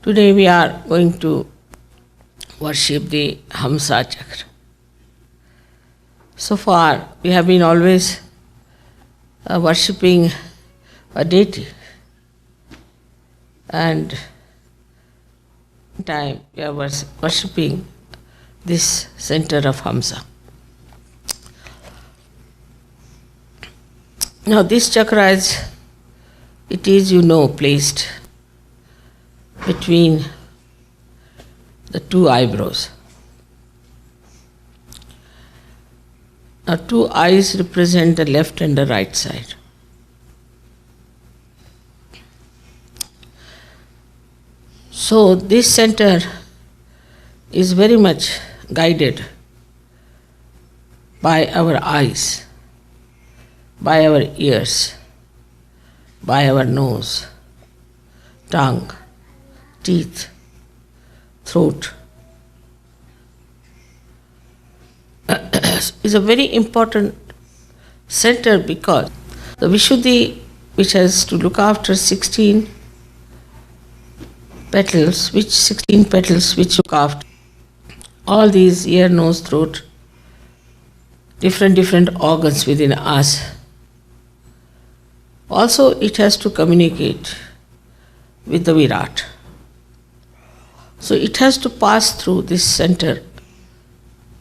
Today we are going to worship the Hamsa Chakra. So far we have been always worshipping a deity, and time we are worshipping this center of Hamsa. Now this chakra is, placed between the two eyebrows. Now two eyes represent the left and the right side. So this center is very much guided by our eyes, by our ears, by our nose, tongue, teeth, throat. Is a very important center because the Vishuddhi, which has to look after 16 petals, which look after all these ear, nose, throat, different organs within us. Also, it has to communicate with the Virat. So it has to pass through this center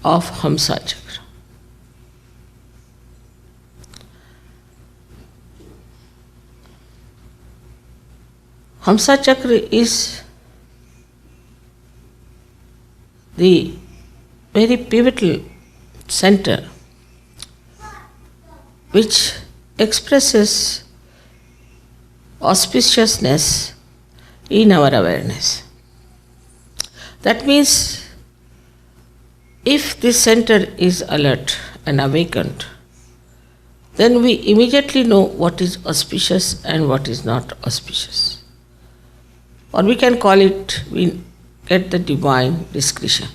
of Hamsa Chakra. Hamsa Chakra is the very pivotal center which expresses auspiciousness in our awareness. That means if this center is alert and awakened, then we immediately know what is auspicious and what is not auspicious. Or we can call it, we get the divine discretion.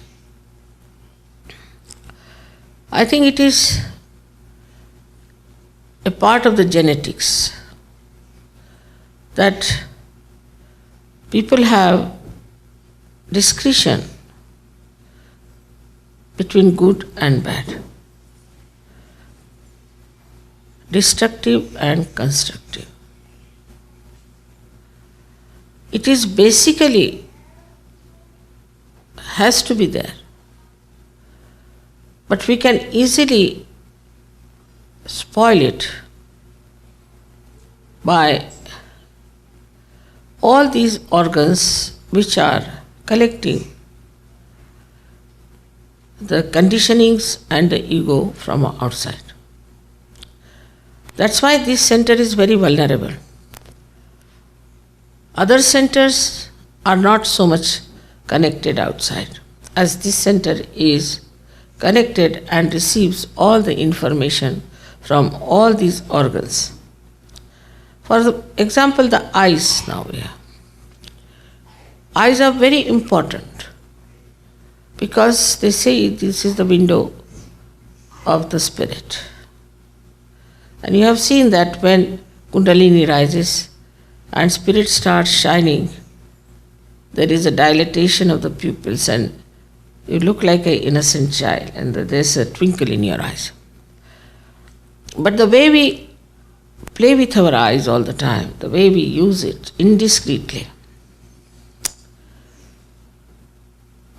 I think it is a part of the genetics that people have discretion between good and bad, destructive and constructive. It is basically has to be there, but we can easily spoil it by all these organs which are collecting the conditionings and the ego from outside. That's why this center is very vulnerable. Other centers are not so much connected outside, as this center is connected and receives all the information from all these organs. For example, the eyes now here. Eyes are very important because they say this is the window of the spirit. And you have seen that when Kundalini rises and spirit starts shining, there is a dilatation of the pupils and you look like an innocent child and there's a twinkle in your eyes. But the way we play with our eyes all the time, the way we use it indiscreetly,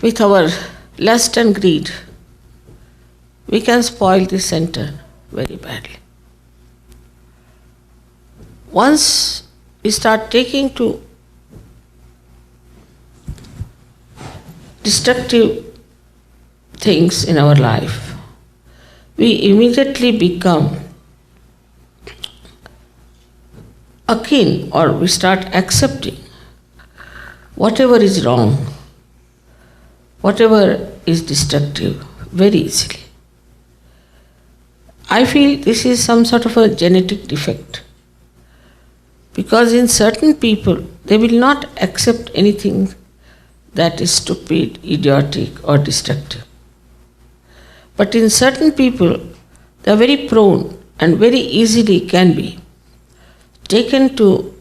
with our lust and greed, we can spoil this center very badly. Once we start taking to destructive things in our life, we immediately become akin, or we start accepting whatever is wrong, whatever is destructive very easily. I feel this is some sort of a genetic defect, because in certain people they will not accept anything that is stupid, idiotic or destructive. But in certain people they are very prone and very easily can be taken to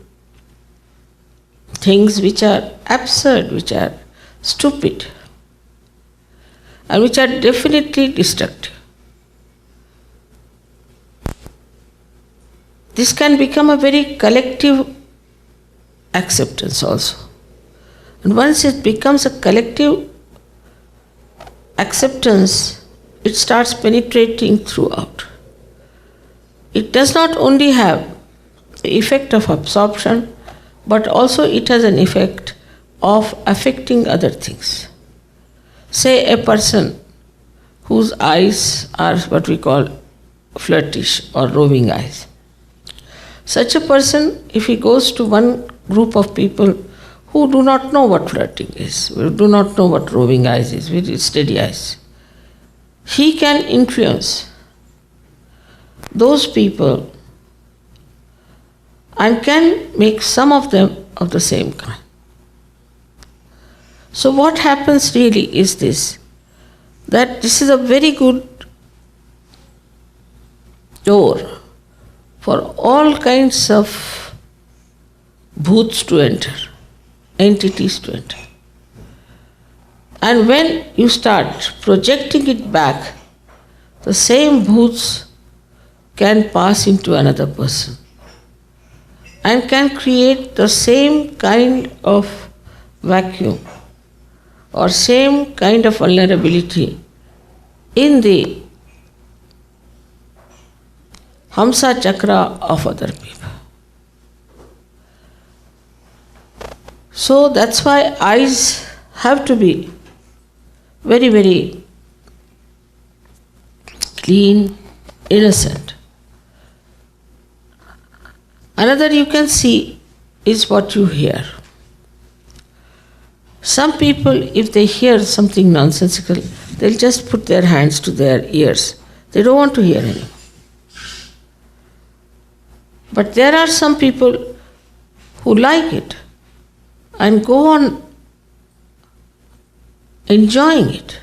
things which are absurd, which are stupid, and which are definitely destructive. This can become a very collective acceptance also. And once it becomes a collective acceptance, it starts penetrating throughout. It does not only have the effect of absorption, but also it has an effect of affecting other things. Say a person whose eyes are what we call flirtish or roving eyes. Such a person, if he goes to one group of people who do not know what flirting is, who do not know what roving eyes is, very steady eyes, he can influence those people and can make some of them of the same kind. So what happens really is this, that this is a very good door for all kinds of bhoots to enter, entities to enter. And when you start projecting it back, the same bhoots can pass into another person and can create the same kind of vacuum or same kind of vulnerability in the Hamsa chakra of other people. So that's why eyes have to be very, very clean, innocent. Another you can see is what you hear. Some people, if they hear something nonsensical, they'll just put their hands to their ears. They don't want to hear anymore. But there are some people who like it and go on enjoying it.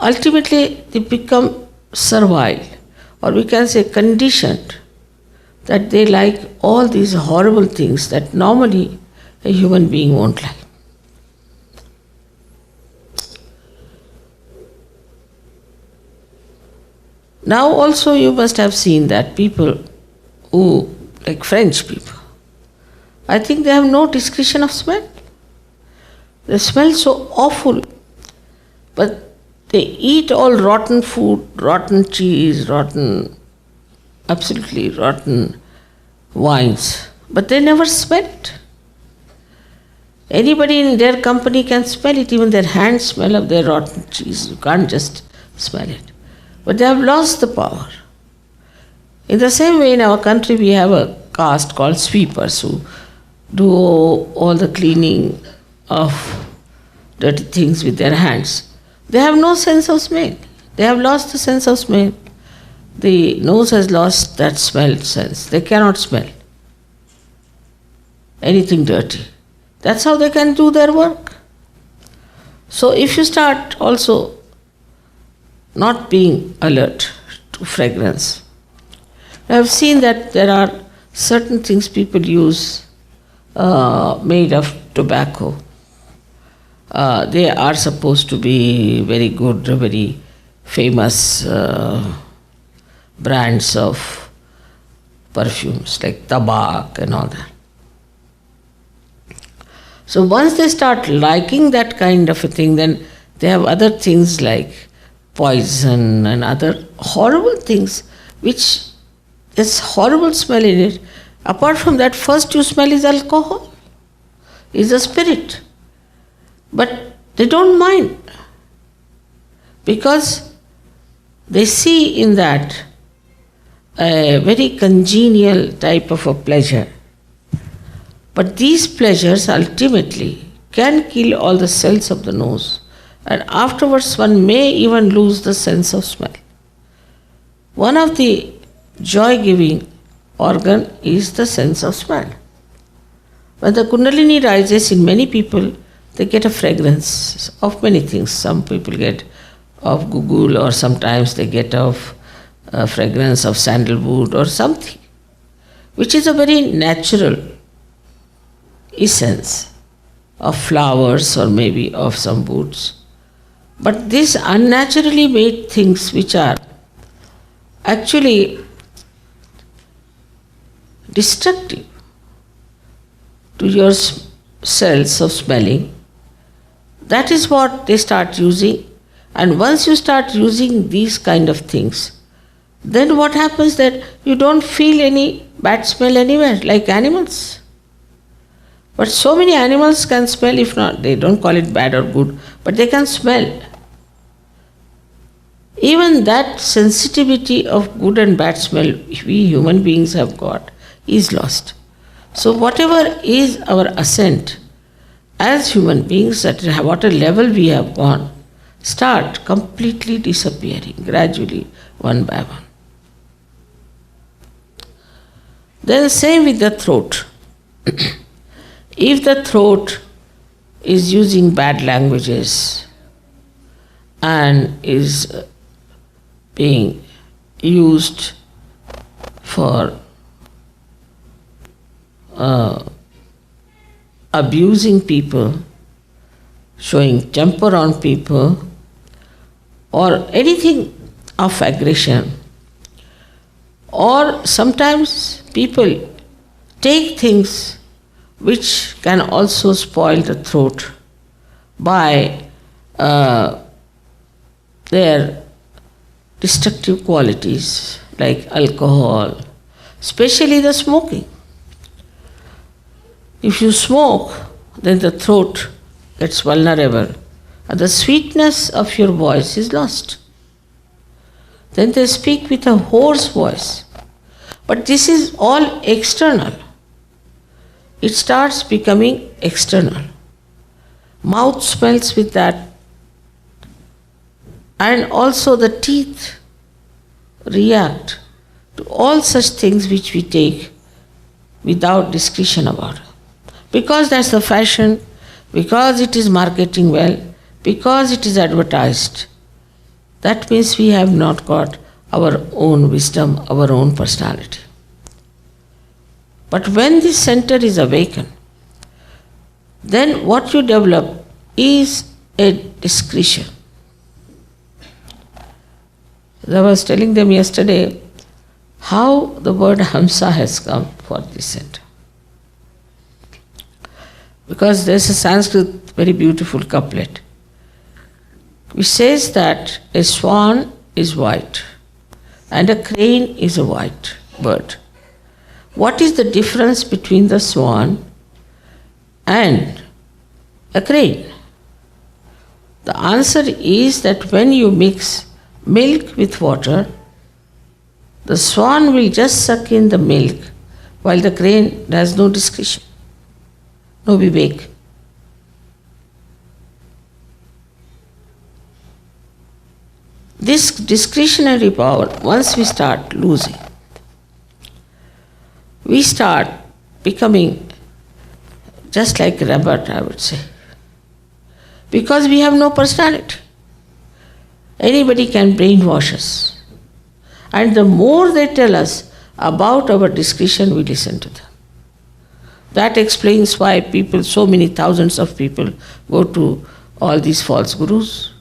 Ultimately, they become servile, or we can say conditioned, that they like all these horrible things that normally a human being won't like. Now also you must have seen that people who, like French people, I think they have no discretion of smell. They smell so awful, but they eat all rotten food, rotten cheese, absolutely rotten wines, but they never smell it. Anybody in their company can smell it, even their hands smell of their rotten cheese. You can't just smell it. But they have lost the power. In the same way, in our country, we have a caste called sweepers who do all the cleaning of dirty things with their hands. They have no sense of smell. They have lost the sense of smell. The nose has lost that smell sense. They cannot smell anything dirty. That's how they can do their work. So if you start also not being alert to fragrance, I have seen that there are certain things people use made of tobacco. They are supposed to be very good, very famous brands of perfumes like Tabak and all that. So once they start liking that kind of a thing, then they have other things like poison and other horrible things which there's horrible smell in it. Apart from that, first you smell is alcohol, is a spirit. But they don't mind because they see in that a very congenial type of a pleasure. But these pleasures ultimately can kill all the cells of the nose, and afterwards one may even lose the sense of smell. One of the joy-giving organ is the sense of smell. When the Kundalini rises in many people, they get a fragrance of many things. Some people get of gugul, or sometimes they get of fragrance of sandalwood or something, which is a very natural essence of flowers or maybe of some woods. But these unnaturally made things which are actually destructive to your cells of smelling, that is what they start using. And once you start using these kind of things, then what happens that you don't feel any bad smell anywhere, like animals. But so many animals can smell, if not, they don't call it bad or good, but they can smell. Even that sensitivity of good and bad smell we human beings have got is lost. So whatever is our ascent as human beings, at what a level we have gone, start completely disappearing gradually, one by one. Then same with the throat. If the throat is using bad languages and is being used for abusing people, showing temper on people, or anything of aggression, or sometimes people take things which can also spoil the throat by their destructive qualities, like alcohol, especially the smoking. If you smoke, then the throat gets vulnerable and the sweetness of your voice is lost. Then they speak with a hoarse voice. But this is all external. It starts becoming external. Mouth smells with that. And also the teeth react to all such things which we take without discretion about it. Because that's the fashion, because it is marketing well, because it is advertised. That means we have not got our own wisdom, our own personality. But when this center is awakened, then what you develop is a discretion. As I was telling them yesterday how the word Hamsa has come for this center. Because there's a Sanskrit very beautiful couplet which says that a swan is white and a crane is a white bird. What is the difference between the swan and a crane? The answer is that when you mix milk with water, the swan will just suck in the milk while the crane has no discretion, no vivek. This discretionary power, once we start losing, we start becoming just like a rabbit, I would say. Because we have no personality. Anybody can brainwash us. And the more they tell us about our discretion, we listen to them. That explains why people, so many thousands of people, go to all these false gurus.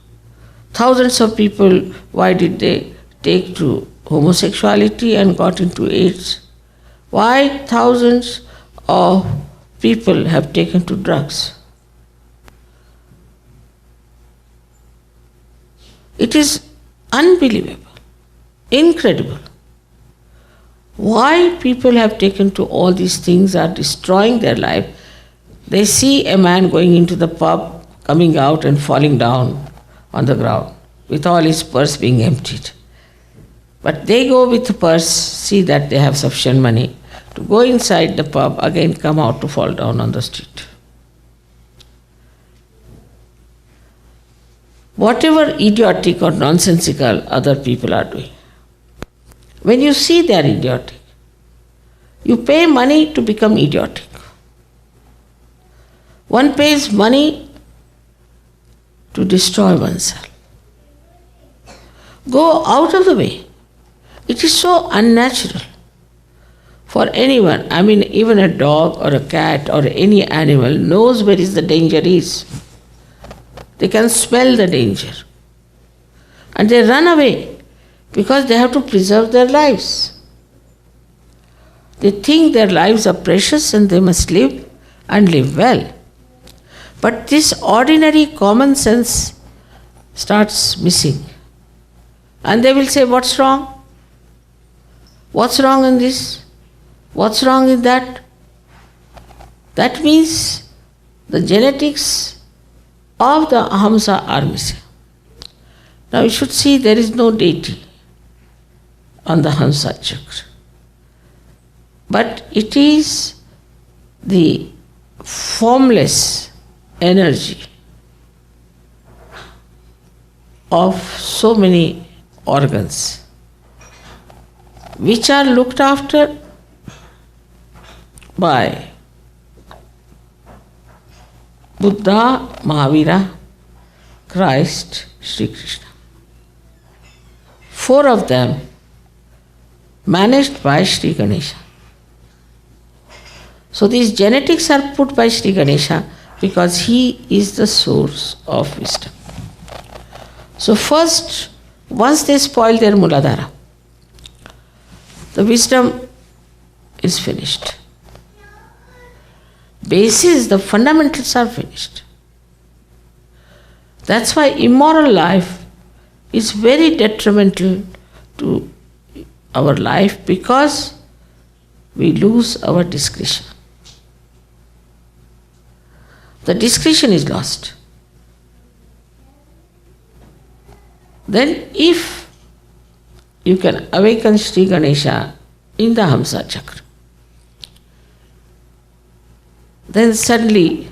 Thousands of people, why did they take to homosexuality and got into AIDS? Why thousands of people have taken to drugs? It is unbelievable, incredible. Why people have taken to all these things are destroying their life. They see a man going into the pub, coming out and falling down on the ground with all his purse being emptied. But they go with the purse, see that they have sufficient money to go inside the pub, again come out to fall down on the street. Whatever idiotic or nonsensical other people are doing, when you see they are idiotic, you pay money to become idiotic. One pays money to destroy oneself. Go out of the way. It is so unnatural For anyone, I mean even a dog or a cat or any animal knows where is the danger is. They can smell the danger. And they run away because they have to preserve their lives. They think their lives are precious and they must live and live well. But this ordinary common sense starts missing. And they will say, what's wrong? What's wrong in this? What's wrong in that? That means the genetics of the Ahamsa are missing. Now you should see there is no deity on the Hamsa chakra. But it is the formless energy of so many organs which are looked after by Buddha, Mahavira, Christ, Sri Krishna. 4 of them managed by Sri Ganesha. So these genetics are put by Sri Ganesha because he is the source of wisdom. So first, once they spoil their Muladhara, the wisdom is finished. Basis, the fundamentals are finished. That's why immoral life is very detrimental to our life because we lose our discretion. The discretion is lost. Then if you can awaken Sri Ganesha in the Hamsa chakra, then suddenly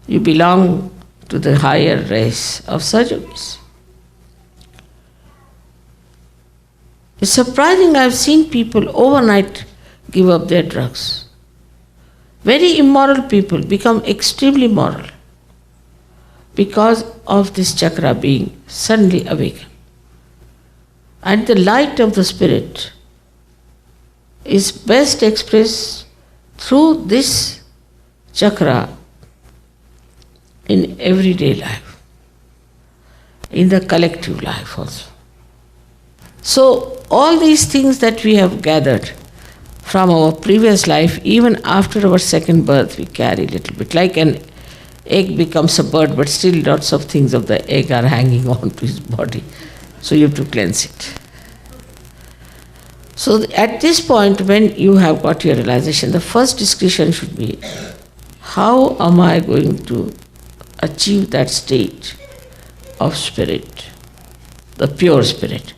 you belong to the higher race of Sajogis. It's surprising, I've seen people overnight give up their drugs. Very immoral people become extremely moral because of this chakra being suddenly awakened. And the light of the spirit is best expressed through this chakra in everyday life, in the collective life also. So all these things that we have gathered from our previous life, even after our second birth, we carry a little bit. Like an egg becomes a bird, but still lots of things of the egg are hanging on to his body. So you have to cleanse it. So at this point, when you have got your realization, the first discussion should be, how am I going to achieve that state of spirit, the pure spirit?